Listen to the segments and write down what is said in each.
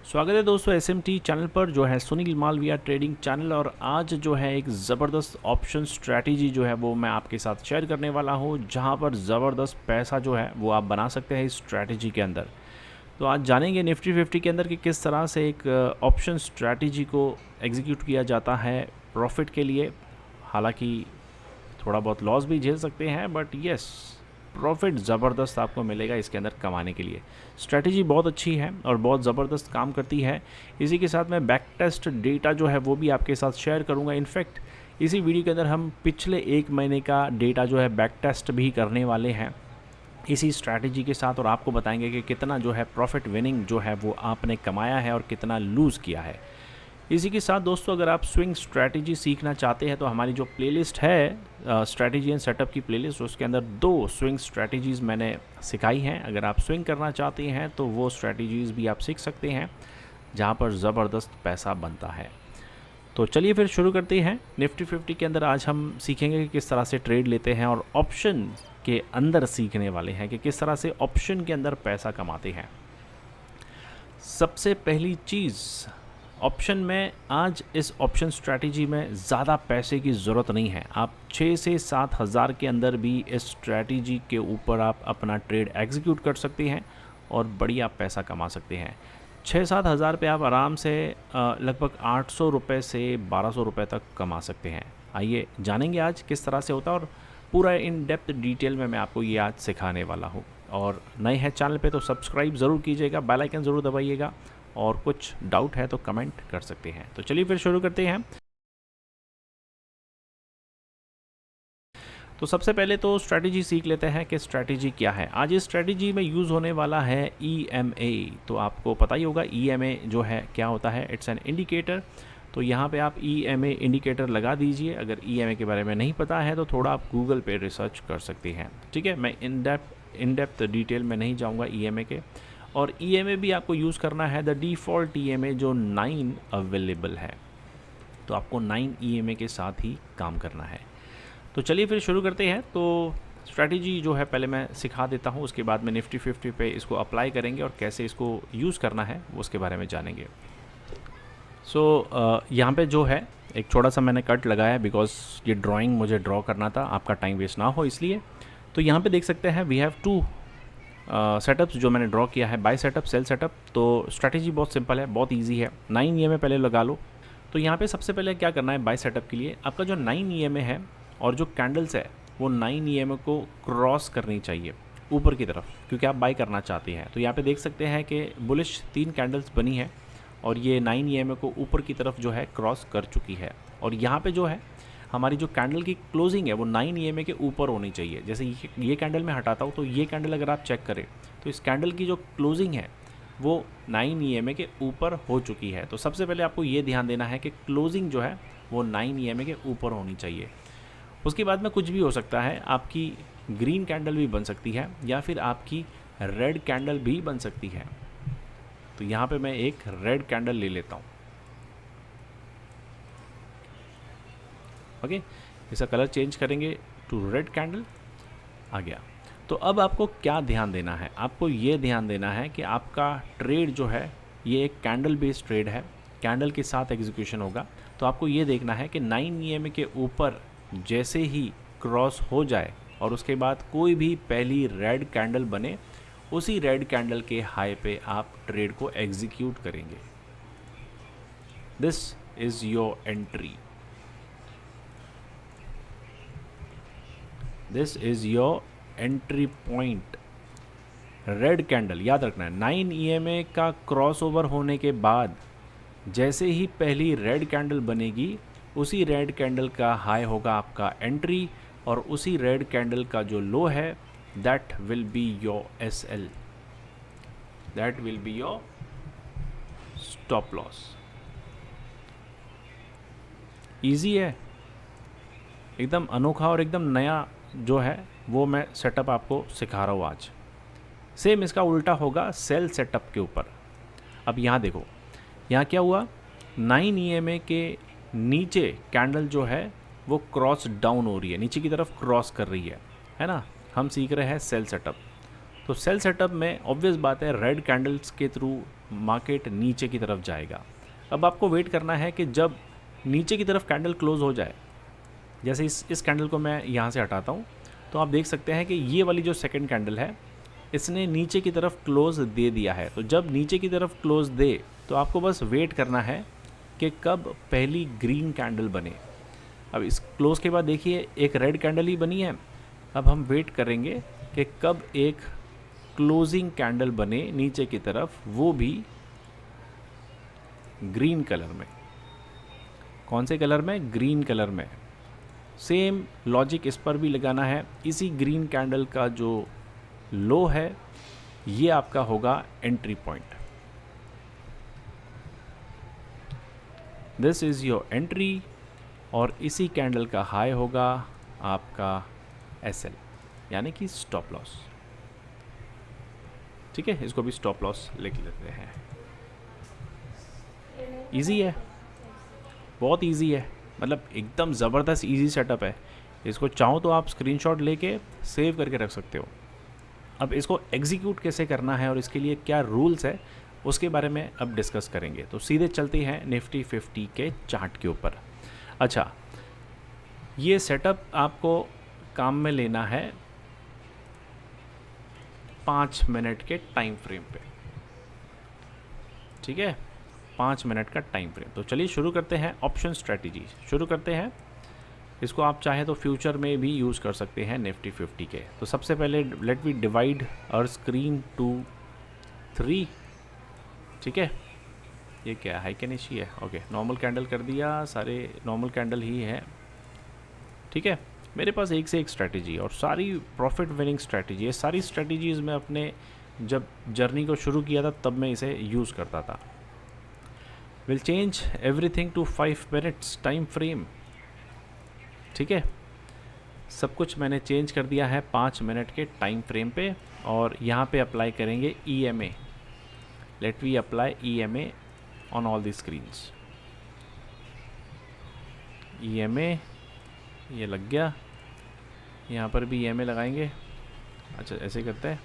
स्वागत है दोस्तों SMT चैनल पर जो है सुनील मालविया ट्रेडिंग चैनल। और आज जो है एक ज़बरदस्त ऑप्शन स्ट्रैटेजी जो है वो मैं आपके साथ शेयर करने वाला हूँ, जहाँ पर ज़बरदस्त पैसा जो है वो आप बना सकते हैं इस स्ट्रैटेजी के अंदर। तो आज जानेंगे निफ्टी 50 के अंदर कि किस तरह से एक ऑप्शन स्ट्रैटेजी को एग्जीक्यूट किया जाता है प्रॉफिट के लिए। हालांकि थोड़ा बहुत लॉस भी झेल सकते हैं, बट यस, प्रॉफिट ज़बरदस्त आपको मिलेगा इसके अंदर कमाने के लिए। स्ट्रैटेजी बहुत अच्छी है और बहुत ज़बरदस्त काम करती है। इसी के साथ मैं बैक टेस्ट डेटा जो है वो भी आपके साथ शेयर करूंगा। इनफैक्ट इसी वीडियो के अंदर हम पिछले 1 महीने का डेटा जो है बैक टेस्ट भी करने वाले हैं इसी स्ट्रैटेजी के साथ, और आपको बताएंगे कि कितना जो है प्रॉफिट विनिंग जो है वो आपने कमाया है और कितना लूज़ किया है। इसी के साथ दोस्तों, अगर आप स्विंग स्ट्रैटेजी सीखना चाहते हैं तो हमारी जो प्लेलिस्ट है स्ट्रैटेजी एंड सेटअप की प्लेलिस्ट, उसके अंदर 2 स्विंग स्ट्रैटेजीज़ मैंने सिखाई हैं। अगर आप स्विंग करना चाहते हैं तो वो स्ट्रैटेजीज़ भी आप सीख सकते हैं, जहां पर ज़बरदस्त पैसा बनता है। तो चलिए फिर शुरू करते हैं। निफ्टी 50 के अंदर आज हम सीखेंगे कि किस तरह से ट्रेड लेते हैं, और ऑप्शन के अंदर सीखने वाले हैं कि किस तरह से ऑप्शन के अंदर पैसा कमाते हैं। सबसे पहली चीज़, ऑप्शन में आज इस ऑप्शन स्ट्रैटेजी में ज़्यादा पैसे की ज़रूरत नहीं है। आप 6 से 7 हज़ार के अंदर भी इस स्ट्रैटेजी के ऊपर आप अपना ट्रेड एग्जीक्यूट कर सकते हैं और बढ़िया पैसा कमा सकते हैं। 6-7 हज़ार पे आप आराम से लगभग 800 रुपये से 1200 रुपये तक कमा सकते हैं। आइए जानेंगे आज किस तरह से होता है, और पूरा इन डेप्थ डिटेल में मैं आपको ये आज सिखाने वाला हूँ। और नए हैं चैनल पे तो सब्सक्राइब ज़रूर कीजिएगा, बेल आइकन ज़रूर दबाइएगा, और कुछ डाउट है तो कमेंट कर सकते हैं। तो चलिए फिर शुरू करते हैं। तो सबसे पहले तो स्ट्रैटेजी सीख लेते हैं कि स्ट्रैटेजी क्या है। आज इस स्ट्रैटेजी में यूज़ होने वाला है EMA। तो आपको पता ही होगा EMA जो है क्या होता है, इट्स एन इंडिकेटर। तो यहाँ पे आप EMA इंडिकेटर लगा दीजिए। अगर EMA के बारे में नहीं पता है तो थोड़ा आप गूगल पे रिसर्च कर सकते हैं, ठीक है। मैं इन डेप्थ डिटेल में नहीं जाऊँगा EMA के। और EMA भी आपको यूज़ करना है द डिफ़ॉल्ट EMA जो 9 अवेलेबल है। तो आपको 9 EMA के साथ ही काम करना है। तो चलिए फिर शुरू करते हैं। तो स्ट्रैटेजी जो है पहले मैं सिखा देता हूँ, उसके बाद में निफ्टी 50 पे इसको अप्लाई करेंगे और कैसे इसको यूज़ करना है उसके बारे में जानेंगे। यहाँ पे जो है एक छोटा सा मैंने कट लगाया, बिकॉज ये ड्राइंग मुझे ड्रॉ करना था, आपका टाइम वेस्ट ना हो इसलिए। तो यहाँ पे देख सकते हैं वी हैव 2 सेटअप्स जो मैंने ड्रॉ किया है, बाय सेटअप, सेल सेटअप। तो स्ट्रैटेजी बहुत सिंपल है, बहुत इजी है। 9 EMA पहले लगा लो। तो यहाँ पे सबसे पहले क्या करना है, बाय सेटअप के लिए आपका जो 9 EMA है और जो कैंडल्स है वो 9 EMA को क्रॉस करनी चाहिए ऊपर की तरफ, क्योंकि आप बाय करना चाहते हैं। तो यहाँ पे देख सकते हैं कि बुलिश 3 कैंडल्स बनी है और ये 9 EMA को ऊपर की तरफ जो है क्रॉस कर चुकी है। और यहाँ पे जो है हमारी जो कैंडल की क्लोजिंग है वो 9 EMA के ऊपर होनी चाहिए। जैसे ये कैंडल मैं हटाता हूँ तो ये कैंडल अगर आप चेक करें तो इस कैंडल की जो क्लोजिंग है वो 9 EMA के ऊपर हो चुकी है। तो सबसे पहले आपको ये ध्यान देना है कि क्लोजिंग जो है वो 9 EMA के ऊपर होनी चाहिए। उसके बाद में कुछ भी हो सकता है, आपकी ग्रीन कैंडल भी बन सकती है या फिर आपकी रेड कैंडल भी बन सकती है। तो यहाँ पे मैं एक रेड कैंडल ले लेता हूँ। ओके, इसका कलर चेंज करेंगे टू रेड कैंडल, आ गया। तो अब आपको क्या ध्यान देना है, आपको ये ध्यान देना है कि आपका ट्रेड जो है ये एक कैंडल बेस्ड ट्रेड है, कैंडल के साथ एग्जीक्यूशन होगा। तो आपको ये देखना है कि 9 EMA के ऊपर जैसे ही क्रॉस हो जाए और उसके बाद कोई भी पहली रेड कैंडल बने, उसी रेड कैंडल के हाई पे आप ट्रेड को एग्जीक्यूट करेंगे। This is your entry, this is your entry point. Red candle याद रखना है, 9 EMA का क्रॉस ओवर होने के बाद जैसे ही पहली रेड कैंडल बनेगी, उसी रेड कैंडल का हाई होगा आपका एंट्री, और उसी रेड कैंडल का जो लो है that will be your SL, that will be your stop loss. Easy है, एकदम अनोखा और एकदम नया जो है वो मैं सेटअप आपको सिखा रहा हूँ आज। सेम इसका उल्टा होगा सेल सेटअप के ऊपर। अब यहाँ देखो, यहाँ क्या हुआ, 9 EMA के नीचे कैंडल जो है वो क्रॉस डाउन हो रही है, नीचे की तरफ क्रॉस कर रही है ना। हम सीख रहे हैं सेल सेटअप। तो सेल सेटअप में ऑब्वियस बात है रेड कैंडल्स के थ्रू मार्केट नीचे की तरफ जाएगा। अब आपको वेट करना है कि जब नीचे की तरफ कैंडल क्लोज हो जाए, जैसे इस कैंडल को मैं यहाँ से हटाता हूँ, तो आप देख सकते हैं कि ये वाली जो सेकंड कैंडल है इसने नीचे की तरफ क्लोज दे दिया है। तो जब नीचे की तरफ क्लोज दे तो आपको बस वेट करना है कि कब पहली ग्रीन कैंडल बने। अब इस क्लोज के बाद देखिए एक रेड कैंडल ही बनी है। अब हम वेट करेंगे कि कब एक क्लोजिंग कैंडल बने नीचे की तरफ, वो भी ग्रीन कलर में। कौन से कलर में? ग्रीन कलर में। सेम लॉजिक इस पर भी लगाना है। इसी ग्रीन कैंडल का जो लो है ये आपका होगा entry point. This is your entry. और इसी कैंडल का हाई होगा आपका एसएल, यानी कि स्टॉप लॉस। ठीक है, इसको भी स्टॉप लॉस लिख लेते हैं। इजी है, बहुत इजी है, मतलब एकदम ज़बरदस्त इजी सेटअप है। इसको चाहो तो आप स्क्रीनशॉट लेके सेव करके रख सकते हो। अब इसको एग्जीक्यूट कैसे करना है और इसके लिए क्या रूल्स है उसके बारे में अब डिस्कस करेंगे। तो सीधे चलते हैं निफ्टी 50 के चार्ट के ऊपर। अच्छा, ये सेटअप आपको काम में लेना है 5 मिनट के टाइम फ्रेम पे। ठीक है, 5 मिनट का टाइम फ्रेम। तो चलिए शुरू करते हैं ऑप्शन स्ट्रेटजी शुरू करते हैं। इसको आप चाहे तो फ्यूचर में भी यूज़ कर सकते हैं निफ्टी 50 के। तो सबसे पहले let we divide our screen to 3। ठीक है, ये क्या है कि नहीं है? ओके, नॉर्मल कैंडल कर दिया, सारे नॉर्मल कैंडल ही है। ठीक है, मेरे पास एक से एक स्ट्रैटेजी और सारी प्रॉफिट विनिंग स्ट्रैटेजी है। सारी स्ट्रैटेजीज़ मैं अपने जब जर्नी को शुरू किया था तब मैं इसे यूज़ करता था। Will change everything to 5 minutes time frame. ठीक है, सब कुछ मैंने चेंज कर दिया है 5 मिनट के टाइम फ्रेम पे। और यहाँ पे अप्लाई करेंगे EMA। Let we apply EMA on all the screens. EMA ये लग गया, यहाँ पर भी EMA लगाएंगे। अच्छा, ऐसे करते हैं,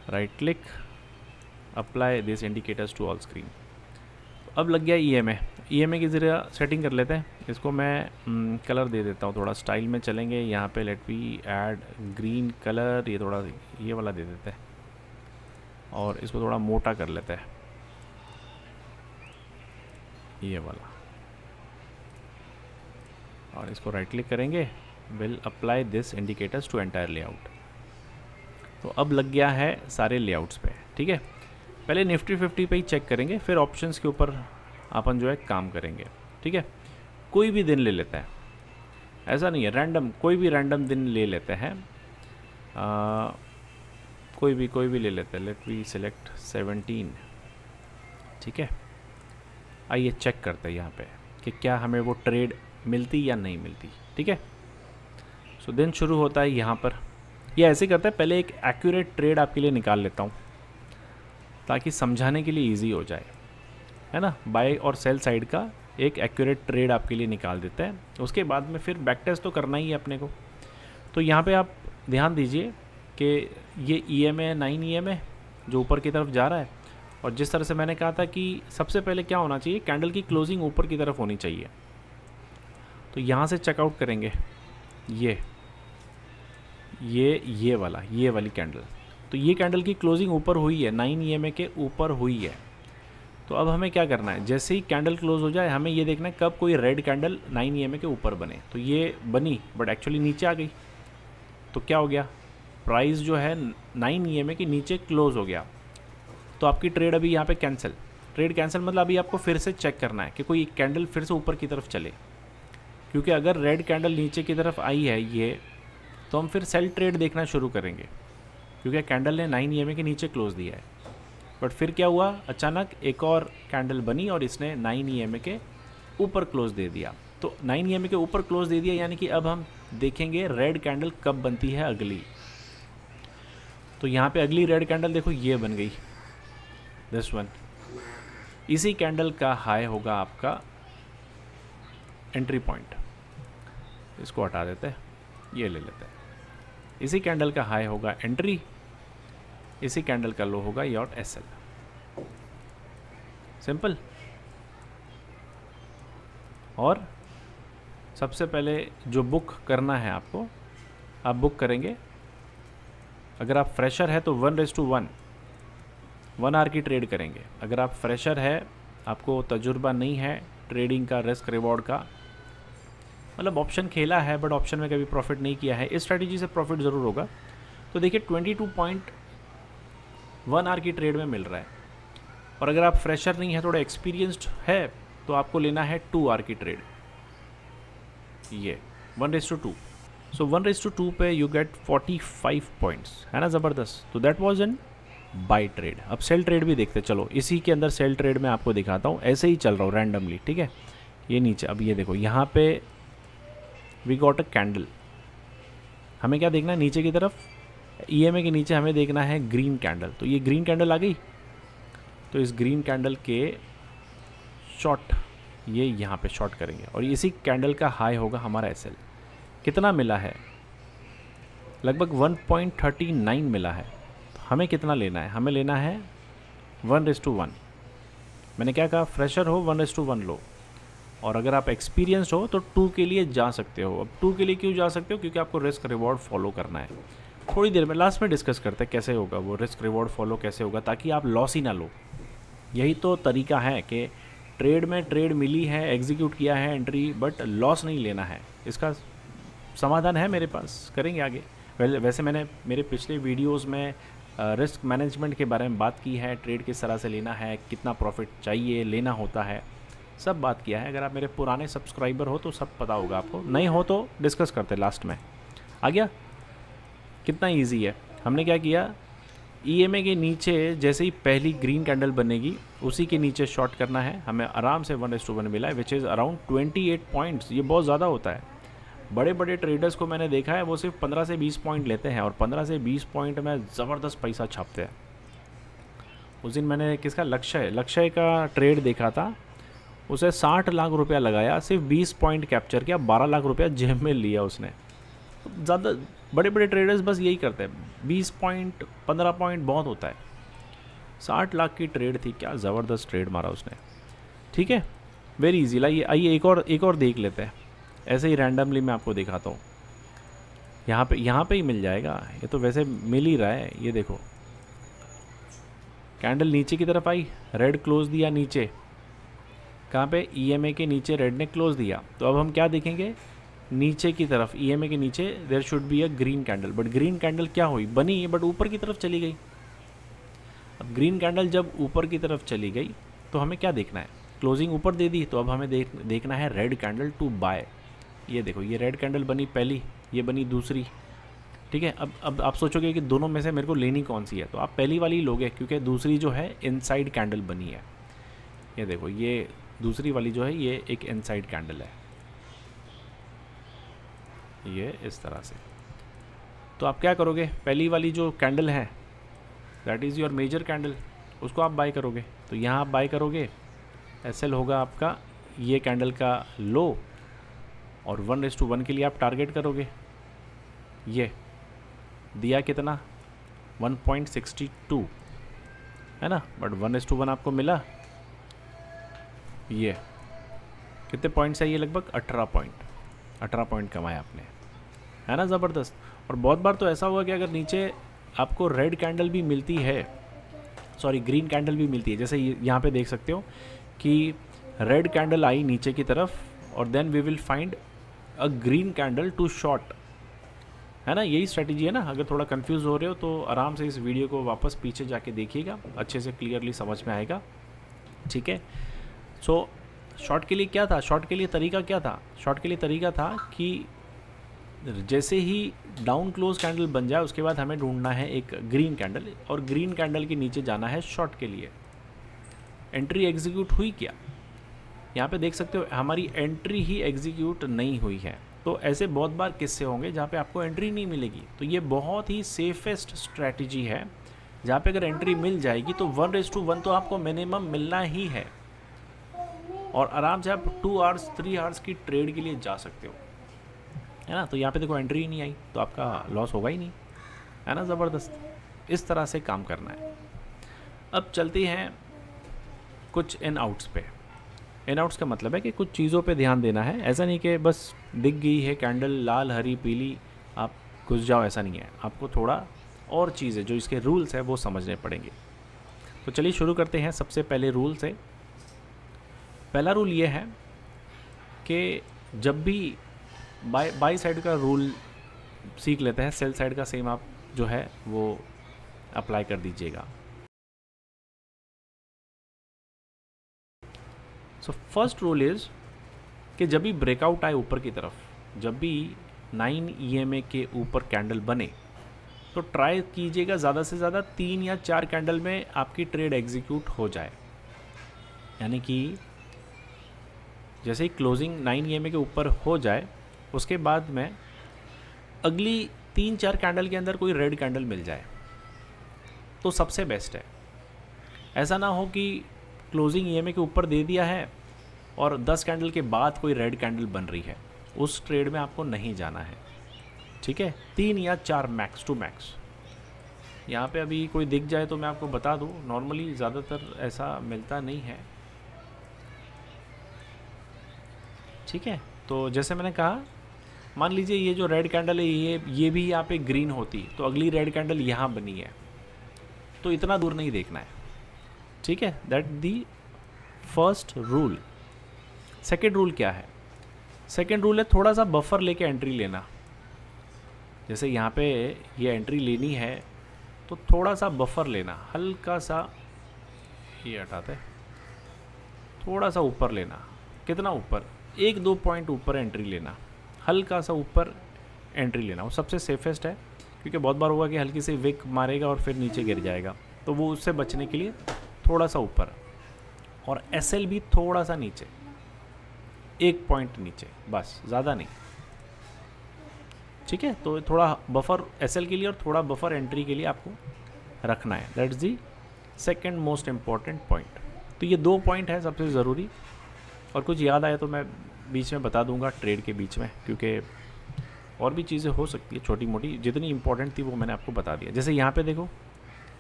right click, apply this indicators to all screen. अब लग गया EMA की ज़रा सेटिंग कर लेते हैं। इसको मैं कलर दे देता हूँ, थोड़ा स्टाइल में चलेंगे। यहाँ पे let we add green colour, ये थोड़ा ये वाला दे देते हैं और इसको थोड़ा मोटा कर लेते हैं, ये वाला। और इसको राइट क्लिक करेंगे, will apply this indicators to entire layout. तो अब लग गया है सारे लेआउट्स पे। ठीक है, पहले निफ्टी 50 पे ही चेक करेंगे, फिर ऑप्शंस के ऊपर अपन जो है काम करेंगे। ठीक है, कोई भी दिन ले लेते हैं, ऐसा नहीं है, रैंडम कोई भी रैंडम दिन ले लेते हैं। कोई भी ले लेते हैं। Let we select 17। ठीक है, आइए चेक करते हैं यहाँ पे कि क्या हमें वो ट्रेड मिलती या नहीं मिलती। ठीक है, सो दिन शुरू होता है यहाँ पर। ये ऐसे करता है, पहले एक एक्यूरेट ट्रेड आपके लिए निकाल लेता हूँ ताकि समझाने के लिए इजी हो जाए, है ना। बाय और सेल साइड का एक एक्यूरेट ट्रेड आपके लिए निकाल देते हैं। उसके बाद में फिर बैक टेस्ट तो करना ही है अपने को। तो यहाँ पे आप ध्यान दीजिए कि ये EMA 9 EMA जो ऊपर की तरफ जा रहा है। और जिस तरह से मैंने कहा था कि सबसे पहले क्या होना चाहिए, कैंडल की क्लोजिंग ऊपर की तरफ होनी चाहिए। तो यहाँ से चेकआउट करेंगे ये वाली कैंडल। तो ये कैंडल की क्लोजिंग ऊपर हुई है, 9 EMA के ऊपर हुई है। तो अब हमें क्या करना है, जैसे ही कैंडल क्लोज हो जाए हमें ये देखना है कब कोई रेड कैंडल 9 EMA के ऊपर बने। तो ये बनी बट एक्चुअली नीचे आ गई। तो क्या हो गया, प्राइस जो है 9 EMA के नीचे क्लोज हो गया। तो आपकी ट्रेड अभी यहाँ पे कैंसिल। ट्रेड कैंसिल मतलब अभी आपको फिर से चेक करना है कि कोई कैंडल फिर से ऊपर की तरफ चले, क्योंकि अगर रेड कैंडल नीचे की तरफ आई है ये, तो हम फिर सेल ट्रेड देखना शुरू करेंगे, क्योंकि कैंडल ने 9 EMA के नीचे क्लोज दिया है। बट फिर क्या हुआ, अचानक एक और कैंडल बनी और इसने 9 EMA के ऊपर क्लोज दे दिया। तो 9 EMA के ऊपर क्लोज दे दिया, यानी कि अब हम देखेंगे रेड कैंडल कब बनती है अगली। तो यहाँ पे अगली रेड कैंडल देखो ये बन गई, दिस वन। इसी कैंडल का हाई होगा आपका एंट्री पॉइंट। इसको हटा देते हैं, ये ले लेते हैं। इसी कैंडल का हाई होगा एंट्री, इसी कैंडल का लो होगा योर SL। सिंपल। और सबसे पहले जो बुक करना है आपको, आप बुक करेंगे। अगर आप फ्रेशर है तो 1:1 1 आवर की ट्रेड करेंगे। अगर आप फ्रेशर है, आपको तजुर्बा नहीं है ट्रेडिंग का, रिस्क रिवॉर्ड का, मतलब ऑप्शन खेला है बट ऑप्शन में कभी प्रॉफिट नहीं किया है, इस स्ट्रैटेजी से प्रॉफिट ज़रूर होगा। तो देखिए 22.1 आवर की ट्रेड में मिल रहा है। और अगर आप फ्रेशर नहीं है, थोड़ा एक्सपीरियंस्ड है, तो आपको लेना है 2 आवर की ट्रेड, ये 1:2। सो 1:2 पे यू गेट 45 पॉइंट्स, है ना ज़बरदस्त। तो that was an by trade. अब सेल ट्रेड भी देखते, चलो इसी के अंदर सेल ट्रेड में आपको दिखाता हूँ। ऐसे ही चल रहा हूँ रैंडमली, ठीक है। ये नीचे, अब ये देखो यहाँ पे वी गॉट अ कैंडल। हमें क्या देखना है, नीचे की तरफ EMA के नीचे हमें देखना है ग्रीन कैंडल। तो ये ग्रीन कैंडल आ गई, तो इस ग्रीन कैंडल के शॉर्ट, ये यहाँ पे शॉर्ट करेंगे और इसी कैंडल का हाई होगा हमारा SL। कितना मिला है, लगभग 1.39 मिला है। तो हमें कितना लेना है, हमें लेना है 1:1। मैंने क्या कहा, फ्रेशर हो 1:1 लो, और अगर आप एक्सपीरियंस हो तो 2 के लिए जा सकते हो। अब 2 के लिए क्यों जा सकते हो, क्योंकि आपको रिस्क रिवॉर्ड फॉलो करना है। थोड़ी देर में लास्ट में डिस्कस करते हैं कैसे होगा वो रिस्क रिवॉर्ड फॉलो कैसे होगा, ताकि आप लॉस ही ना लो। यही तो तरीका है कि ट्रेड में ट्रेड मिली है, एग्जीक्यूट किया है एंट्री, बट लॉस नहीं लेना है। इसका समाधान है मेरे पास, करेंगे आगे। वैसे मैंने मेरे पिछले वीडियोस में रिस्क मैनेजमेंट के बारे में बात की है, ट्रेड किस तरह से लेना है, कितना प्रॉफिट चाहिए लेना होता है, सब बात किया है। अगर आप मेरे पुराने सब्सक्राइबर हो तो सब पता होगा आपको, नहीं हो तो डिस्कस करते लास्ट में। आ गया, कितना इजी है। हमने क्या किया, EMA के नीचे जैसे ही पहली ग्रीन कैंडल बनेगी, उसी के नीचे शॉर्ट करना है। हमें आराम से 1:1 मिला है, विच इज़ अराउंड 28 पॉइंट्स। ये बहुत ज़्यादा होता है। बड़े बड़े ट्रेडर्स को मैंने देखा है, वो सिर्फ 15 से 20 पॉइंट लेते हैं, और 15 से 20 पॉइंट में ज़बरदस्त पैसा छापते हैं। उस दिन मैंने किसका, लक्ष्य का ट्रेड देखा था, उसे 60 लाख रुपया लगाया, सिर्फ 20 पॉइंट कैप्चर किया, 12 लाख रुपया जेब में लिया उसने। ज़्यादा बड़े बड़े ट्रेडर्स बस यही करते हैं, 20 पॉइंट 15 पॉइंट बहुत होता है। 60 लाख की ट्रेड थी, क्या ज़बरदस्त ट्रेड मारा उसने। ठीक है, वेरी इजी। लाइए आइए एक और देख लेते हैं। ऐसे ही रैंडमली मैं आपको दिखाता हूँ। यहाँ पे ही मिल जाएगा, ये तो वैसे मिल ही रहा है। ये देखो, कैंडल नीचे की तरफ आई, रेड क्लोज दिया नीचे, कहाँ पे, EMA के नीचे रेड ने क्लोज दिया। तो अब हम क्या देखेंगे, नीचे की तरफ EMA के नीचे there should be a green candle, but green candle क्या हुई, बनी बट ऊपर की तरफ चली गई। अब ग्रीन कैंडल जब ऊपर की तरफ चली गई तो हमें क्या देखना है, क्लोजिंग ऊपर दे दी, तो अब हमें देखना है रेड कैंडल टू बाय। ये देखो, ये रेड कैंडल बनी पहली, ये बनी दूसरी। ठीक है, अब आप सोचोगे कि दोनों में से मेरे को लेनी कौन सी है, तो आप पहली वाली लोगे, क्योंकि दूसरी जो है इनसाइड कैंडल बनी है। ये देखो, ये दूसरी वाली जो है ये एक इनसाइड कैंडल है, ये इस तरह से। तो आप क्या करोगे, पहली वाली जो कैंडल है that is your major candle, उसको आप बाय करोगे। तो यहाँ आप बाय करोगे, SL होगा आपका ये कैंडल का लो, और 1:1 के लिए आप टारगेट करोगे। ये दिया कितना, 1.62 है ना, बट 1:1 आपको मिला। ये कितने पॉइंट्स है, ये लगभग 18 पॉइंट कमाए आपने, है ना, ज़बरदस्त। और बहुत बार तो ऐसा हुआ कि अगर नीचे आपको रेड कैंडल भी मिलती है, सॉरी ग्रीन कैंडल भी मिलती है, जैसे यहाँ पे देख सकते हो कि रेड कैंडल आई नीचे की तरफ, और then we will find a green candle to short, है ना, यही स्ट्रेटजी है ना। अगर थोड़ा कंफ्यूज हो रहे हो तो आराम से इस वीडियो को वापस पीछे जाके देखिएगा, अच्छे से क्लियरली समझ में आएगा। ठीक है, सो शॉर्ट के लिए क्या था, शॉर्ट के लिए तरीका क्या था, शॉर्ट के लिए तरीका था कि जैसे ही डाउन क्लोज कैंडल बन जाए उसके बाद हमें ढूंढना है एक ग्रीन कैंडल, और ग्रीन कैंडल के नीचे जाना है शॉर्ट के लिए। एंट्री एग्जीक्यूट हुई क्या, यहाँ पे देख सकते हो हमारी एंट्री ही एग्जीक्यूट नहीं हुई है। तो ऐसे बहुत बार किस्से होंगे जहाँ पे आपको एंट्री नहीं मिलेगी। तो ये बहुत ही सेफेस्ट स्ट्रैटेजी है, जहाँ पे अगर एंट्री मिल जाएगी तो 1:1 तो आपको मिनिमम मिलना ही है, और आराम से आप 2 आवर्स 3 आवर्स की ट्रेड के लिए जा सकते हो, है ना। तो यहाँ पे देखो एंट्री ही नहीं आई, तो आपका लॉस होगा ही नहीं, है ना, ज़बरदस्त। इस तरह से काम करना है। अब चलते हैं कुछ इन आउट्स पे। इन आउट्स का मतलब है कि कुछ चीज़ों पे ध्यान देना है। ऐसा नहीं कि बस दिख गई है कैंडल लाल हरी पीली आप घुस जाओ, ऐसा नहीं है। आपको थोड़ा और चीज़ें जो इसके रूल्स हैं वो समझने पड़ेंगे। तो चलिए शुरू करते हैं। सबसे पहले रूल से पहला रूल ये है कि जब भी बाई साइड का रूल सीख लेते हैं, सेल साइड का सेम आप जो है वो अप्लाई कर दीजिएगा। सो फर्स्ट रूल इज़ कि जब भी ब्रेकआउट आए ऊपर की तरफ, जब भी 9 EMA के ऊपर कैंडल बने, तो ट्राई कीजिएगा ज़्यादा से ज़्यादा 3 या 4 कैंडल में आपकी ट्रेड एग्जीक्यूट हो जाए। यानी कि जैसे ही क्लोजिंग 9 EMA के ऊपर हो जाए, उसके बाद में अगली 3-4 कैंडल के अंदर कोई रेड कैंडल मिल जाए तो सबसे बेस्ट है। ऐसा ना हो कि क्लोजिंग EMA के ऊपर दे दिया है और 10 कैंडल के बाद कोई रेड कैंडल बन रही है, उस ट्रेड में आपको नहीं जाना है। ठीक है, 3 या 4 मैक्स टू मैक्स। यहाँ पे अभी कोई दिख जाए तो मैं आपको बता दूँ, नॉर्मली ज़्यादातर ऐसा मिलता नहीं है। ठीक है, तो जैसे मैंने कहा, मान लीजिए ये जो रेड कैंडल है ये भी यहाँ पे ग्रीन होती तो अगली रेड कैंडल यहाँ बनी है, तो इतना दूर नहीं देखना है। ठीक है, that the first rule. Second rule क्या है? सेकेंड रूल है थोड़ा सा बफर लेके एंट्री लेना। जैसे यहाँ पे ये एंट्री लेनी है तो थोड़ा सा बफर लेना, हल्का सा ये हटाते, थोड़ा सा ऊपर लेना। कितना ऊपर? 1-2 पॉइंट ऊपर एंट्री लेना, हल्का सा ऊपर एंट्री लेना। वो सबसे सेफेस्ट है, क्योंकि बहुत बार होगा कि हल्की सी विक मारेगा और फिर नीचे गिर जाएगा, तो वो उससे बचने के लिए थोड़ा सा ऊपर, और SL भी थोड़ा सा नीचे, 1 पॉइंट नीचे, बस, ज़्यादा नहीं। ठीक है, तो थोड़ा बफर SL के लिए और थोड़ा बफर एंट्री के लिए आपको रखना है। That's the second most important point. तो ये 2 पॉइंट है सबसे ज़रूरी, और कुछ याद आया तो मैं बीच में बता दूंगा ट्रेड के बीच में, क्योंकि और भी चीज़ें हो सकती है छोटी मोटी, जितनी इंपॉर्टेंट थी वो मैंने आपको बता दिया। जैसे यहाँ पे देखो,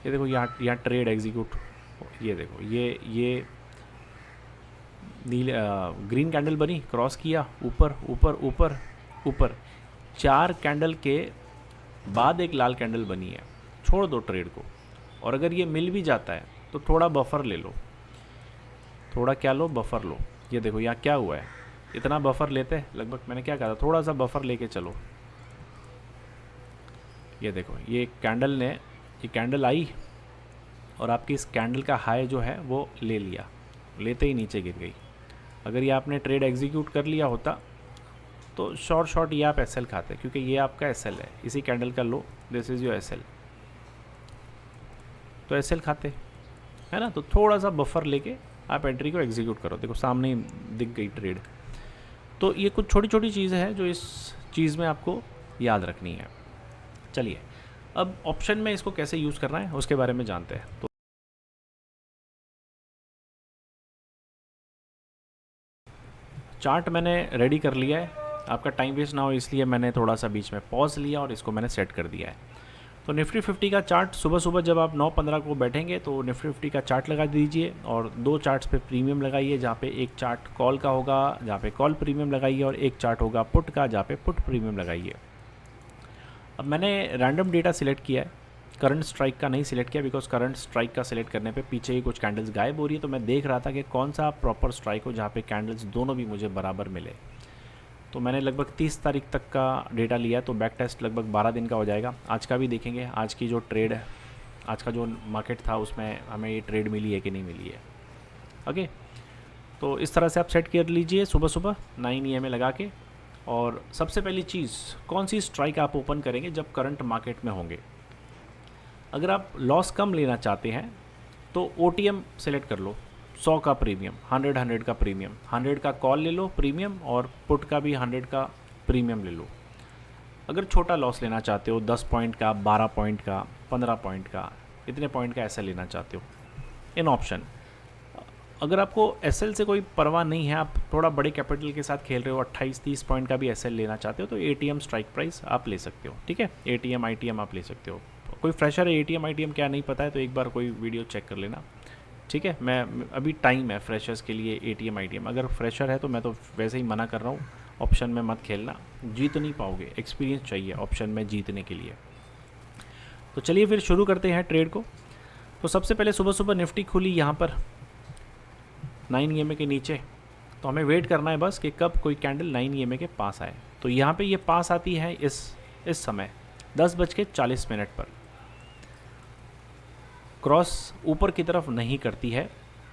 ये देखो यहाँ ट्रेड एग्जीक्यूट, ये देखो ये नीले ग्रीन कैंडल बनी, क्रॉस किया, ऊपर ऊपर ऊपर ऊपर, 4 कैंडल के बाद एक लाल कैंडल बनी है। छोड़ दो ट्रेड को, और अगर ये मिल भी जाता है तो थोड़ा बफर ले लो, थोड़ा क्या लो, बफर लो। ये देखो यहाँ क्या हुआ है, इतना बफर लेते हैं लगभग, मैंने क्या कहा था, थोड़ा सा बफर लेके चलो। ये देखो ये कैंडल आई और आपकी इस कैंडल का हाई जो है वो ले लिया, लेते ही नीचे गिर गई। अगर ये आपने ट्रेड एग्जीक्यूट कर लिया होता तो शॉर्ट ये आप SL खाते, क्योंकि ये आपका SL है, इसी कैंडल का लो, दिस इज़ योर SL, तो SL खाते, है ना। तो थोड़ा सा बफर लेके आप एंट्री को एग्जीक्यूट करो। देखो सामने ही दिख गई ट्रेड। तो ये कुछ छोटी छोटी चीज़ें हैं जो इस चीज़ में आपको याद रखनी है। चलिए, अब ऑप्शन में इसको कैसे यूज़ करना है उसके बारे में जानते हैं। तो चार्ट मैंने रेडी कर लिया है, आपका टाइम वेस्ट ना हो इसलिए मैंने थोड़ा सा बीच में पॉज लिया और इसको मैंने सेट कर दिया है। तो निफ्टी 50 का चार्ट सुबह सुबह जब आप 9:15 को बैठेंगे तो निफ्टी 50 का चार्ट लगा दीजिए, और 2 चार्ट्स पे प्रीमियम लगाइए, जहाँ पे एक चार्ट कॉल का होगा, जहाँ पे कॉल प्रीमियम लगाइए, और एक चार्ट होगा पुट का, जहाँ पे पुट प्रीमियम लगाइए। अब मैंने रैंडम डेटा सिलेक्ट किया है, करंट स्ट्राइक का नहीं सिलेक्ट किया, बिकॉज करंट स्ट्राइक का सिलेक्ट करने पे पीछे ही कुछ कैंडल्स गायब हो रही है, तो मैं देख रहा था कि कौन सा प्रॉपर स्ट्राइक हो जहाँ पे कैंडल्स दोनों भी मुझे बराबर मिले। तो मैंने लगभग 30 तारीख तक का डेटा लिया, तो बैक टेस्ट लगभग 12 दिन का हो जाएगा। आज का भी देखेंगे, आज की जो ट्रेड है, आज का जो मार्केट था उसमें हमें ये ट्रेड मिली है कि नहीं मिली है। ओके, तो इस तरह से आप सेट कर लीजिए सुबह सुबह 9 EMA लगा के। और सबसे पहली चीज़, कौन सी स्ट्राइक आप ओपन करेंगे जब करंट मार्केट में होंगे। अगर आप लॉस कम लेना चाहते हैं तो OTM सेलेक्ट कर लो, 100 का प्रीमियम, 100 का प्रीमियम, 100 का कॉल ले लो प्रीमियम, और पुट का भी 100 का प्रीमियम ले लो। अगर छोटा लॉस लेना चाहते हो, 10 पॉइंट का, 12 पॉइंट का, 15 पॉइंट का, इतने पॉइंट का ऐसा लेना चाहते हो, इन ऑप्शन। अगर आपको SL से कोई परवाह नहीं है, आप थोड़ा बड़े कैपिटल के साथ खेल रहे हो, 28-30 पॉइंट का भी SL लेना चाहते हो, तो ATM स्ट्राइक प्राइस आप ले सकते हो। ठीक है, ATM ITM आप ले सकते हो। कोई फ्रेशर है, ATM ITM क्या नहीं पता है तो एक बार कोई वीडियो चेक कर लेना, ठीक है, मैं अभी टाइम है फ्रेशर्स के लिए एटीएम आईटीएम, अगर फ्रेशर है तो मैं तो वैसे ही मना कर रहा हूँ, ऑप्शन में मत खेलना, जीत नहीं पाओगे, एक्सपीरियंस चाहिए ऑप्शन में जीतने के लिए। तो चलिए फिर शुरू करते हैं ट्रेड को। तो सबसे पहले सुबह सुबह निफ्टी खुली यहाँ पर 9 EMA के नीचे, तो हमें वेट करना है बस कि कब कोई कैंडल 9 EMA के पास आए। तो यहाँ पे ये पास आती है इस समय 10:40 पर। क्रॉस ऊपर की तरफ नहीं करती है,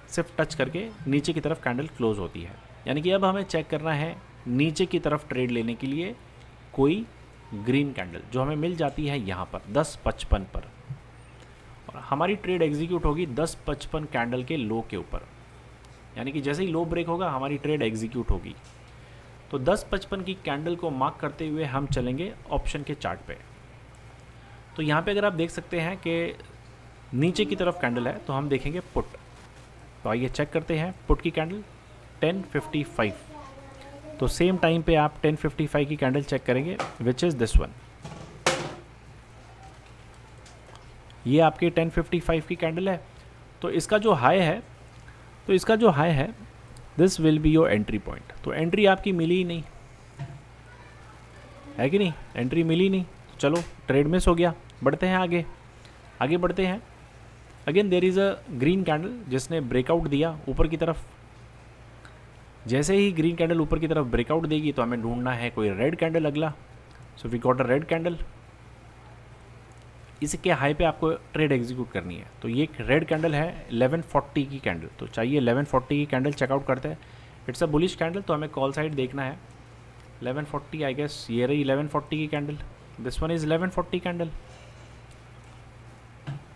सिर्फ टच करके नीचे की तरफ कैंडल क्लोज होती है। यानी कि अब हमें चेक करना है नीचे की तरफ ट्रेड लेने के लिए कोई ग्रीन कैंडल, जो हमें मिल जाती है यहाँ पर 10:55 पर, और हमारी ट्रेड एग्जीक्यूट होगी 10:55 कैंडल के लो के ऊपर। यानी कि जैसे ही लो ब्रेक होगा हमारी ट्रेड एग्जीक्यूट होगी। तो 10:55 की कैंडल को मार्क करते हुए हम चलेंगे ऑप्शन के चार्ट पे। तो यहाँ पे अगर आप देख सकते हैं कि नीचे की तरफ कैंडल है, तो हम देखेंगे पुट। तो आइए चेक करते हैं पुट की कैंडल 10:55। तो सेम टाइम पे आप 10:55 की कैंडल चेक करेंगे, विच इज़ दिस वन। ये आपकी 10:55 की कैंडल है। तो इसका जो हाई है this will be your entry point. तो एंट्री आपकी मिली ही नहीं है कि नहीं, एंट्री मिली नहीं, चलो ट्रेड मिस हो गया, बढ़ते हैं आगे बढ़ते हैं। Again there is a green candle जिसने ब्रेकआउट दिया ऊपर की तरफ। जैसे ही ग्रीन कैंडल ऊपर की तरफ ब्रेकआउट देगी तो हमें ढूंढना है कोई रेड कैंडल अगला। So we got a red candle, इसके हाई पे आपको ट्रेड एग्जीक्यूट करनी है। तो ये रेड कैंडल है 1140 की कैंडल। तो चाहिए 1140 की कैंडल चेकआउट करते हैं। इट्स अ बुलिश कैंडल, तो हमें कॉल साइड देखना है 1140। आई गेस ये रही 1140 की candle, this one is 1140 candle.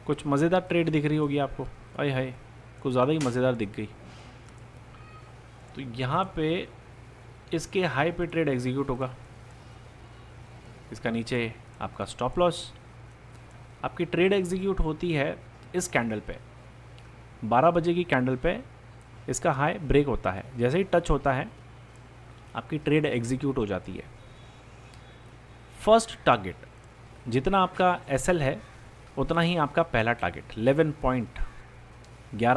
कुछ मज़ेदार ट्रेड दिख रही होगी आपको, आए हाय कुछ ज़्यादा ही मज़ेदार दिख गई। तो यहाँ पे इसके हाई पे ट्रेड एग्जीक्यूट होगा, इसका नीचे आपका स्टॉप लॉस। आपकी ट्रेड एग्जीक्यूट होती है इस कैंडल पे 12 बजे की कैंडल पे, इसका हाई ब्रेक होता है, जैसे ही टच होता है आपकी ट्रेड एग्जीक्यूट हो जाती है। फर्स्ट टारगेट जितना आपका एसएल है उतना ही आपका पहला टारगेट 11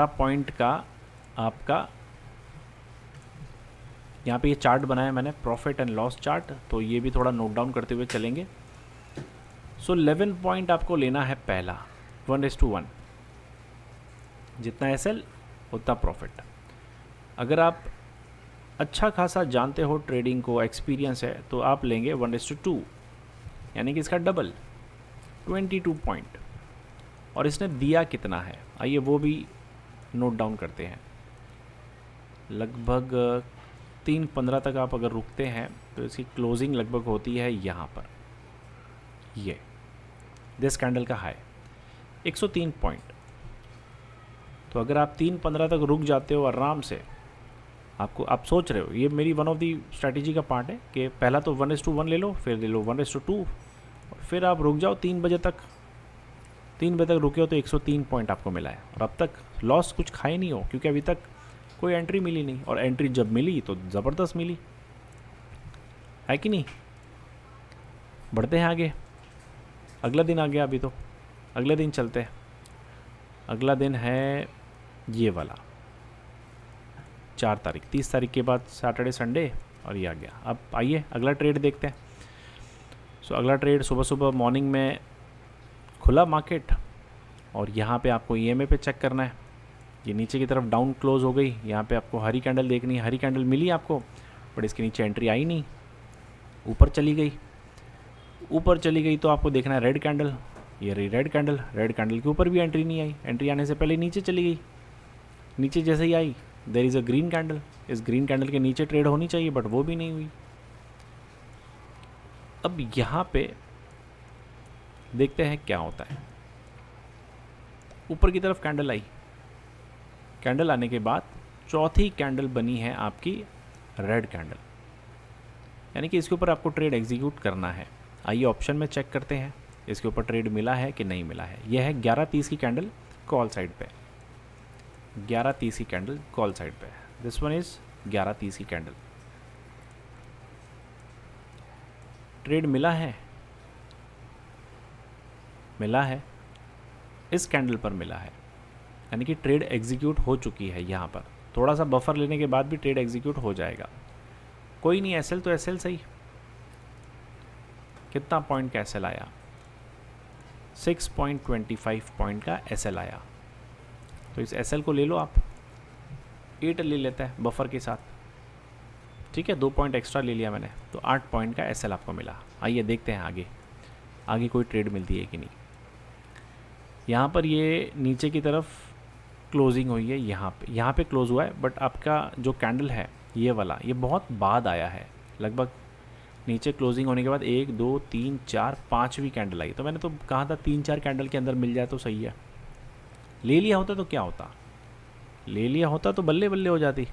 पॉइंट का आपका, यहाँ पे ये चार्ट बनाया मैंने प्रॉफिट एंड लॉस चार्ट, तो ये भी थोड़ा नोट डाउन करते हुए चलेंगे। सो 11 पॉइंट आपको लेना है पहला 1:1, जितना एसएल उतना प्रॉफिट। अगर आप अच्छा खासा जानते हो ट्रेडिंग को, एक्सपीरियंस है, तो आप लेंगे 1:2, यानी कि इसका डबल 22 पॉइंट। और इसने दिया कितना है आइए वो भी नोट डाउन करते हैं। लगभग 3:15 तक आप अगर रुकते हैं तो इसकी क्लोजिंग लगभग होती है यहाँ पर, ये दिस कैंडल का हाई 103 पॉइंट। तो अगर आप 3:15 तक रुक जाते हो आराम से, आप सोच रहे हो, ये मेरी वन ऑफ दी स्ट्रैटेजी का पार्ट है कि पहला तो 1:1 ले लो, फिर ले लो 1:2, और फिर आप रुक जाओ 3 बजे तक। 3 बजे तक रुके हो तो 103 पॉइंट आपको मिला है, और अब तक लॉस कुछ खाए नहीं हो, क्योंकि अभी तक कोई एंट्री मिली नहीं, और एंट्री जब मिली तो ज़बरदस्त मिली, है कि नहीं। बढ़ते हैं आगे, अगला दिन आ गया अभी, तो अगले दिन चलते हैं। अगला दिन है ये वाला 4 तारीख, 30 तारीख के बाद सैटरडे संडे, और ये आ गया। अब आइए अगला ट्रेड देखते हैं। सो अगला ट्रेड सुबह सुबह मॉर्निंग में खुला मार्केट, और यहाँ पे आपको ईएमए पे चेक करना है। ये नीचे की तरफ डाउन क्लोज हो गई, यहाँ पे आपको हरी कैंडल देखनी है, हरी कैंडल मिली आपको, बट इसके नीचे एंट्री आई नहीं, ऊपर चली गई तो आपको देखना है रेड कैंडल। ये रही रेड कैंडल के ऊपर भी एंट्री नहीं आई, एंट्री आने से पहले नीचे चली गई। नीचे जैसे ही I there is a green candle, इस ग्रीन कैंडल के नीचे ट्रेड होनी चाहिए, बट वो भी नहीं हुई। अब यहाँ पे देखते हैं क्या होता है। ऊपर की तरफ कैंडल आई, कैंडल आने के बाद चौथी कैंडल बनी है आपकी रेड कैंडल, यानी कि इसके ऊपर आपको ट्रेड एग्जीक्यूट करना है। आइए ऑप्शन में चेक करते हैं इसके ऊपर ट्रेड मिला है कि नहीं मिला है। यह है 11:30 की कैंडल कॉल साइड पे, 11:30 की कैंडल कॉल साइड पे, दिस वन इज 11:30 की कैंडल। ट्रेड मिला है, इस कैंडल पर मिला है, यानी कि ट्रेड एग्जीक्यूट हो चुकी है। यहाँ पर थोड़ा सा बफर लेने के बाद भी ट्रेड एग्जीक्यूट हो जाएगा। कोई नहीं, एसएल तो एसएल सही। कितना पॉइंट का एसएल आया? 6.25 पॉइंट का एसएल आया। तो इस एसएल को ले लो आप, 8 ले लेता है बफर के साथ, ठीक है, 2 पॉइंट एक्स्ट्रा ले लिया मैंने, तो 8 पॉइंट का एसएल आपको मिला। आइए देखते हैं आगे, आगे कोई ट्रेड मिलती है कि नहीं। यहाँ पर ये नीचे की तरफ क्लोजिंग हुई है, यहाँ पे क्लोज हुआ है, बट आपका जो कैंडल है ये वाला, ये बहुत बाद आया है। लगभग नीचे क्लोजिंग होने के बाद 1 2 3 4 5वीं कैंडल आई। तो मैंने तो कहा था 3-4 कैंडल के अंदर मिल जाए तो सही है। ले लिया होता तो क्या होता, ले लिया होता तो बल्ले बल्ले हो जाती।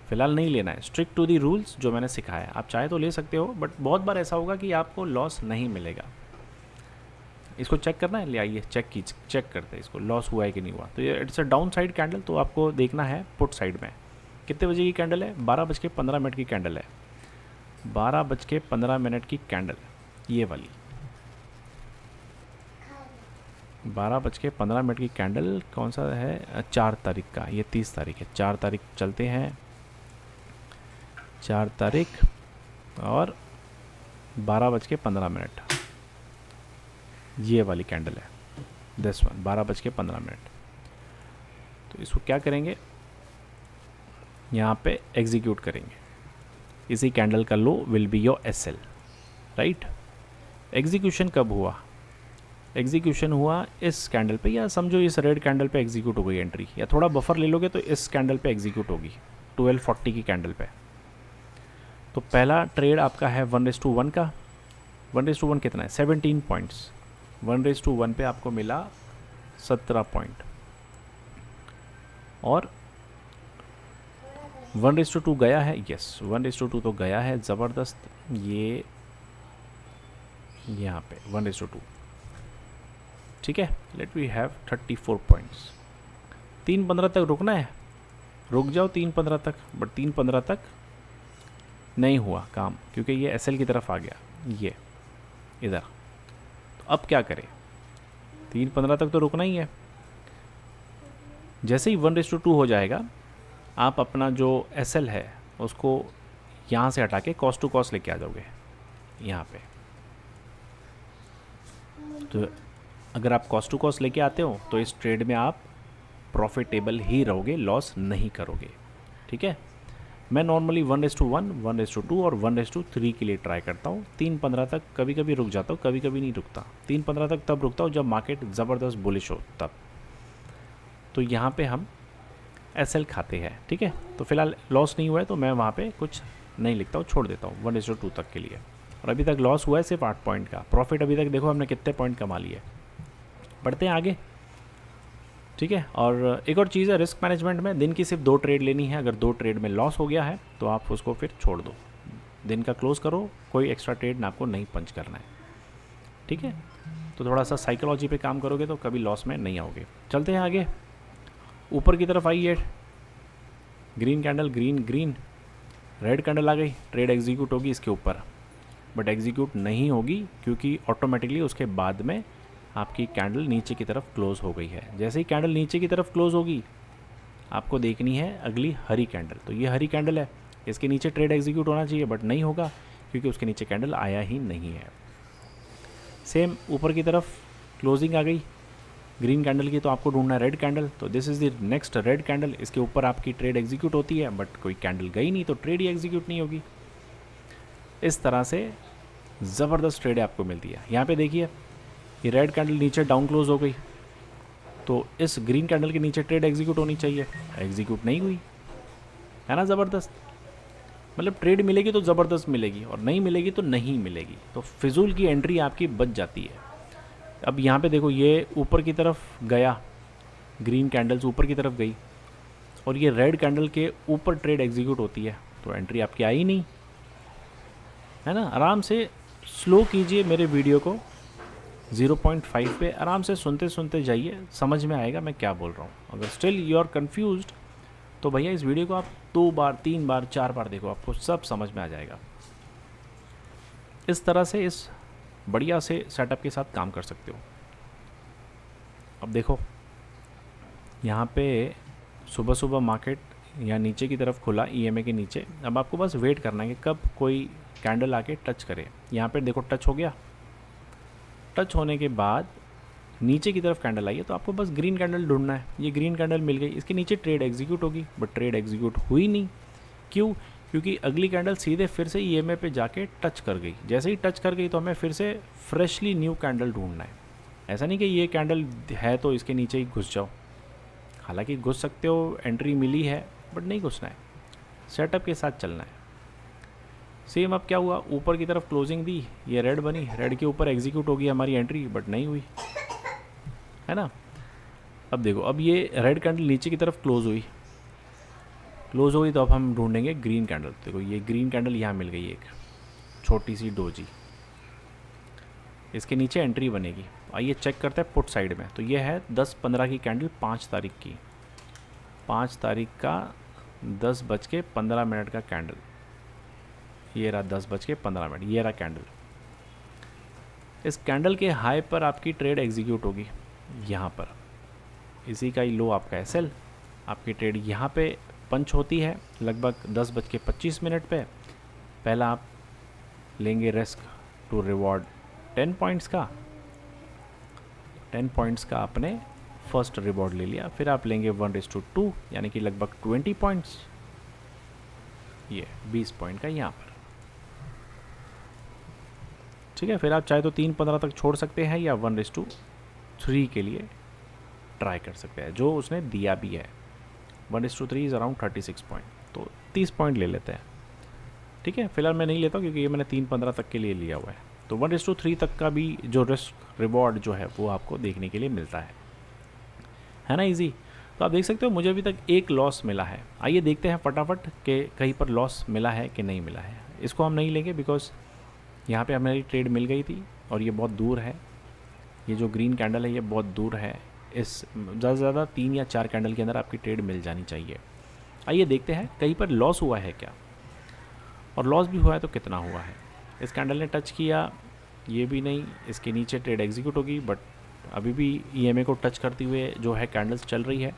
फिलहाल नहीं लेना है, स्ट्रिक्ट टू दी रूल्स जो मैंने सिखाया। आप चाहे तो ले सकते हो, बट बहुत बार ऐसा होगा कि आपको लॉस नहीं मिलेगा। इसको चेक करना है, ले आइए चेक करते हैं इसको, लॉस हुआ है कि नहीं हुआ। तो ये it's a down side candle, तो आपको देखना है पुट साइड में। कितने बजे की कैंडल है? 12:15 की कैंडल है। 12:15 की कैंडल, ये वाली 12:15 की कैंडल कौन सा है? 4 तारीख का, ये 30 तारीख है। 4 तारीख चलते हैं, 4 तारीख और 12:15, ये वाली कैंडल है, दिस वन 12:15। तो इसको क्या करेंगे, यहाँ पे एग्जीक्यूट करेंगे। इसी कैंडल का low will be your SL, right. Execution कब हुआ? एग्जीक्यूशन हुआ इस कैंडल पे, या समझो इस रेड कैंडल पे एग्जीक्यूट हो गई एंट्री, या थोड़ा बफर ले लोगे तो इस कैंडल पे एग्जीक्यूट होगी, 1240 की कैंडल पे। तो पहला ट्रेड आपका है 1:1 का। 1:1 कितना है? 17 पॉइंट्स। 1:1 पे आपको मिला 17 पॉइंट, और 1:2 गया है, यस 1:2 तो गया है ज़बरदस्त। ये यहाँ पे 1:2, ठीक है। Let we have 34 points. 3:15 तक रुकना है, रुक जाओ 3:15 तक, बट 3:15 तक नहीं हुआ काम, क्योंकि ये एसएल की तरफ आ गया, ये इधर। तो अब क्या करें? 3:15 तक तो रुकना ही है। जैसे ही 1:2 हो जाएगा, आप अपना जो एसएल है उसको यहाँ से हटा के कॉस्ट टू कॉस्ट लेके आ जाओगे यहाँ पे। तो अगर आप कॉस्ट टू कॉस्ट लेके आते हो तो इस ट्रेड में आप प्रॉफिटेबल ही रहोगे, लॉस नहीं करोगे, ठीक है। मैं नॉर्मली 1:1, 1:2 और 1:3 के लिए ट्राई करता हूँ। 3:15 तक कभी कभी रुक जाता हूँ, कभी कभी नहीं रुकता। 3:15 तक तब रुकता हूँ जब मार्केट ज़बरदस्त बुलिश हो, तब। तो यहाँ पे हम एसएल खाते हैं, ठीक है। तो फिलहाल लॉस नहीं हुआ है, तो मैं वहाँ पे कुछ नहीं लिखता हूँ, छोड़ देता हूँ 1:2 तक के लिए। और अभी तक लॉस हुआ है सिर्फ 8 पॉइंट का। प्रॉफिट अभी तक देखो हमने कितने पॉइंट कमा लिए। बढ़ते हैं आगे, ठीक है। और एक और चीज़ है रिस्क मैनेजमेंट में, दिन की सिर्फ 2 ट्रेड लेनी है। अगर 2 ट्रेड में लॉस हो गया है तो आप उसको फिर छोड़ दो, दिन का क्लोज करो, कोई एक्स्ट्रा ट्रेड ना आपको नहीं पंच करना है, ठीक है। तो थोड़ा सा साइकोलॉजी पे काम करोगे तो कभी लॉस में नहीं आओगे। चलते हैं आगे, ऊपर की तरफ आइए। Green candle, green green, red candle आ गई, ट्रेड एग्जीक्यूट होगी इसके ऊपर, बट एग्जीक्यूट नहीं होगी क्योंकि ऑटोमेटिकली उसके बाद में आपकी कैंडल नीचे की तरफ क्लोज़ हो गई है। जैसे ही कैंडल नीचे की तरफ क्लोज़ होगी, आपको देखनी है अगली हरी कैंडल। तो ये हरी कैंडल है, इसके नीचे ट्रेड एग्जीक्यूट होना चाहिए, बट नहीं होगा क्योंकि उसके नीचे कैंडल आया ही नहीं है। सेम ऊपर की तरफ क्लोजिंग आ गई ग्रीन कैंडल की, तो आपको ढूंढना है रेड कैंडल। तो this is the next red candle, इसके ऊपर आपकी ट्रेड एग्जीक्यूट होती है, बट कोई कैंडल गई नहीं तो ट्रेड ही एग्जीक्यूट नहीं होगी। इस तरह से ज़बरदस्त ट्रेड आपको मिलती है। यहाँ पे देखिए, ये रेड कैंडल नीचे डाउन क्लोज हो गई, तो इस ग्रीन कैंडल के नीचे ट्रेड एग्जीक्यूट होनी चाहिए, एग्जीक्यूट नहीं हुई, है ना। ज़बरदस्त, मतलब ट्रेड मिलेगी तो ज़बरदस्त मिलेगी, और नहीं मिलेगी तो नहीं मिलेगी। तो फिजूल की एंट्री आपकी बच जाती है। अब यहाँ पे देखो, ये ऊपर की तरफ गया, ग्रीन कैंडल्स ऊपर की तरफ गई, और ये रेड कैंडल के ऊपर ट्रेड एग्जीक्यूट होती है, तो एंट्री आपकी आई नहीं, है ना। आराम से स्लो कीजिए मेरे वीडियो को, 0.5 पे आराम से सुनते सुनते जाइए, समझ में आएगा मैं क्या बोल रहा हूँ। अगर स्टिल यू आर कन्फ्यूज्ड तो भैया इस वीडियो को आप 2 बार 3 बार 4 बार देखो, आपको सब समझ में आ जाएगा। इस तरह से इस बढ़िया से सेटअप के साथ काम कर सकते हो। अब देखो, यहाँ पे सुबह सुबह मार्केट या नीचे की तरफ खुला ईएमए के नीचे। अब आपको बस वेट करना है कि कब कोई कैंडल आके टच करे। यहाँ पे देखो टच हो गया। टच होने के बाद नीचे की तरफ कैंडल आई है, तो आपको बस ग्रीन कैंडल ढूंढना है। ये ग्रीन कैंडल मिल गई, इसके नीचे ट्रेड एग्जीक्यूट होगी, बट ट्रेड एग्जीक्यूट हुई नहीं। क्यों? क्योंकि अगली कैंडल सीधे फिर से ईएमए पे जाके टच कर गई। जैसे ही टच कर गई तो हमें फिर से फ्रेशली न्यू कैंडल ढूंढना है। ऐसा नहीं कि ये कैंडल है तो इसके नीचे ही घुस जाओ। हालांकि घुस सकते हो, एंट्री मिली है, बट नहीं घुसना है, सेटअप के साथ चलना है। सेम अब क्या हुआ, ऊपर की तरफ क्लोजिंग दी, ये रेड बनी, रेड के ऊपर एग्जीक्यूट होगी हमारी एंट्री, बट नहीं हुई, है ना। अब देखो, अब ये रेड कैंडल नीचे की तरफ क्लोज हुई, क्लोज हो गई, तो अब हम ढूंढेंगे ग्रीन कैंडल। देखो ये ग्रीन कैंडल यहाँ मिल गई, एक छोटी सी डोजी, इसके नीचे एंट्री बनेगी। आइए चेक करते हैं पुट साइड में। तो ये है 10-15 की कैंडल, 5 तारीख की, 5 तारीख का 10:15 का कैंडल। ये रहा 10:15, ये रहा कैंडल। इस कैंडल के हाई पर आपकी ट्रेड एग्जीक्यूट होगी, यहाँ पर इसी का ही लो आपका एसएल। आपकी ट्रेड यहाँ पे पंच होती है लगभग 10:25 पे। पहला आप लेंगे रिस्क टू रिवॉर्ड 10 पॉइंट्स का, 10 पॉइंट्स का आपने फर्स्ट रिवॉर्ड ले लिया। फिर आप लेंगे 1:2 यानी कि लगभग 20 पॉइंट्स, ये 20 पॉइंट का यहाँ पर, ठीक है। फिर आप चाहे तो 3:15 तक छोड़ सकते हैं या 1:3 के लिए ट्राई कर सकते हैं, जो उसने दिया भी है। 1:3 इज़ अराउंड 36 पॉइंट, तो 30 पॉइंट ले लेते हैं, ठीक है। फिलहाल मैं नहीं लेता क्योंकि ये मैंने 3:15 तक के लिए लिया हुआ है। तो 1:3 तक का भी जो रिस्क रिवॉर्ड जो है वो आपको देखने के लिए मिलता है ना, इजी। तो आप देख सकते हो मुझे अभी तक एक लॉस मिला है। आइए देखते हैं फटाफट कि कहीं पर लॉस मिला है कि नहीं मिला है। इसको हम नहीं लेंगे बिकॉज यहाँ पे हमारी ट्रेड मिल गई थी और ये बहुत दूर है। ये जो ग्रीन कैंडल है ये बहुत दूर है, इस ज़्यादा से ज़्यादा 3 या 4 कैंडल के अंदर आपकी ट्रेड मिल जानी चाहिए। आइए देखते हैं कहीं पर लॉस हुआ है क्या, और लॉस भी हुआ है तो कितना हुआ है। इस कैंडल ने टच किया, ये भी नहीं, इसके नीचे ट्रेड एग्जीक्यूट होगी, बट अभी भी ईएमए को टच करते हुए जो है कैंडल्स चल रही है।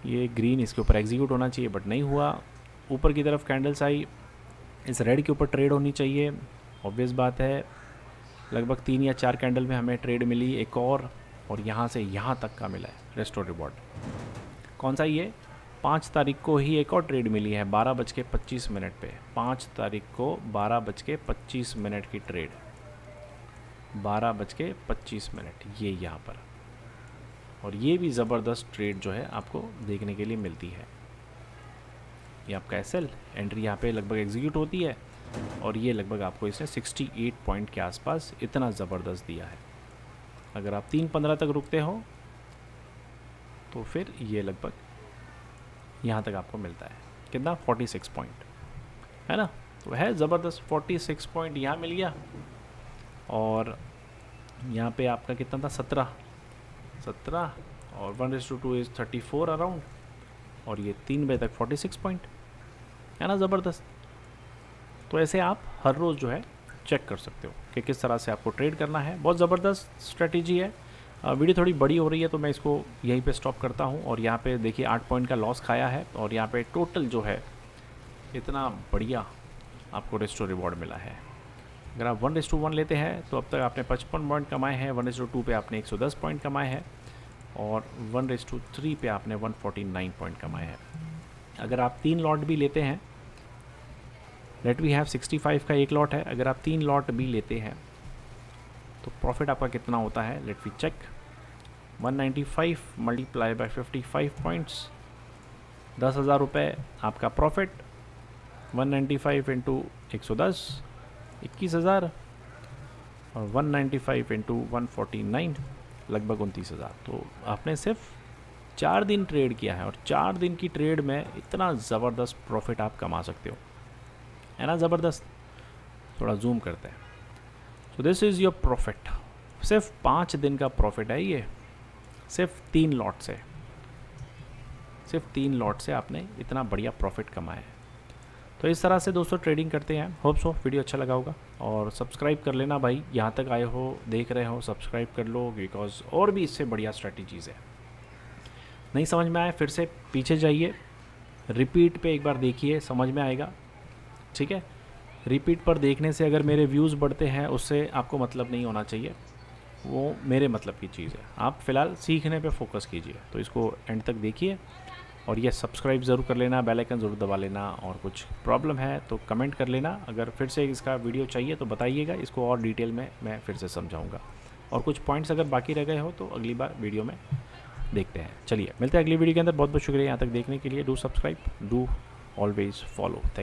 ये ग्रीन इसके ऊपर एग्जीक्यूट होना चाहिए बट नहीं हुआ। ऊपर की तरफ कैंडल्स आई, इस रेड के ऊपर ट्रेड होनी चाहिए, ऑब्वियस बात है। लगभग 3 या 4 कैंडल में हमें ट्रेड मिली एक और यहाँ से यहाँ तक का मिला है रेस्टोर रिवॉर्ड। कौन सा ये 5 तारीख को ही एक और ट्रेड मिली है 12:25 पे। 5 तारीख को 12:25 की ट्रेड, 12:25 ये यहाँ पर, और ये भी ज़बरदस्त ट्रेड जो है आपको देखने के लिए मिलती है। ये आपका एसएल एंट्री यहाँ पे लगभग एग्जीक्यूट होती है, और ये लगभग आपको इसने 68 पॉइंट के आसपास इतना ज़बरदस्त दिया है। अगर आप 3:15 तक रुकते हो तो फिर ये लगभग यहाँ तक आपको मिलता है, कितना 46 पॉइंट, है ना। तो है ज़बरदस्त, 46 पॉइंट यहाँ मिल गया, और यहाँ पे आपका कितना था 17 और 1:2 इज़ 34 अराउंड, और ये 3 बजे तक 46 पॉइंट, है ना, ज़बरदस्त। तो ऐसे आप हर रोज़ जो है चेक कर सकते हो कि किस तरह से आपको ट्रेड करना है। बहुत ज़बरदस्त स्ट्रेटजी है। वीडियो थोड़ी बड़ी हो रही है तो मैं इसको यहीं पे स्टॉप करता हूँ। और यहाँ पे देखिए 8 पॉइंट का लॉस खाया है, और यहाँ पे टोटल जो है इतना बढ़िया आपको रेस्टोर रिवॉर्ड मिला है। अगर आप 1:1 लेते हैं तो अब तक आपने 55 पॉइंट कमाए हैं, 1:2 पे आपने 110 पॉइंट कमाए हैं, और 1:3 पे आपने 149 पॉइंट कमाए हैं। अगर आप 3 लॉट भी लेते हैं, लेट वी हैव 65 का एक लॉट है, अगर आप 3 लॉट भी लेते हैं तो प्रॉफिट आपका कितना होता है, let we check. 195 multiply by 55 points, 10,000 रुपये आपका प्रॉफिट। 195 इंटू 110 21,000, और 195 इंटू 149 लगभग 29,000। तो आपने सिर्फ 4 दिन ट्रेड किया है, और 4 दिन की ट्रेड में इतना ज़बरदस्त प्रॉफिट आप कमा सकते हो, है ना, ज़बरदस्त। थोड़ा जूम करते हैं। So this is your profit, सिर्फ 5 दिन का प्रॉफिट है ये, सिर्फ 3 लॉट से, सिर्फ 3 लॉट से आपने इतना बढ़िया प्रॉफिट कमाया है। तो इस तरह से दोस्तों ट्रेडिंग करते हैं। होप सो वीडियो अच्छा लगा होगा, और सब्सक्राइब कर लेना भाई, यहाँ तक आए हो, देख रहे हो, सब्सक्राइब कर लो, बिकॉज और भी इससे बढ़िया स्ट्रेटजीज़ है। नहीं समझ में आया फिर से पीछे जाइए, रिपीट पे एक बार देखिए, समझ में आएगा। ठीक है, रिपीट पर देखने से अगर मेरे व्यूज़ बढ़ते हैं उससे आपको मतलब नहीं होना चाहिए, वो मेरे मतलब की चीज़ है। आप फ़िलहाल सीखने पे फोकस कीजिए। तो इसको एंड तक देखिए और ये सब्सक्राइब ज़रूर कर लेना, बेल आइकन ज़रूर दबा लेना, और कुछ प्रॉब्लम है तो कमेंट कर लेना। अगर फिर से इसका वीडियो चाहिए तो बताइएगा, इसको और डिटेल में मैं फिर से समझाऊँगा। और कुछ पॉइंट्स अगर बाकी रह गए हो तो अगली बार वीडियो में देखते हैं। चलिए मिलते हैं अगली वीडियो के अंदर। बहुत बहुत शुक्रिया यहाँ तक देखने के लिए। Do subscribe, do always follow.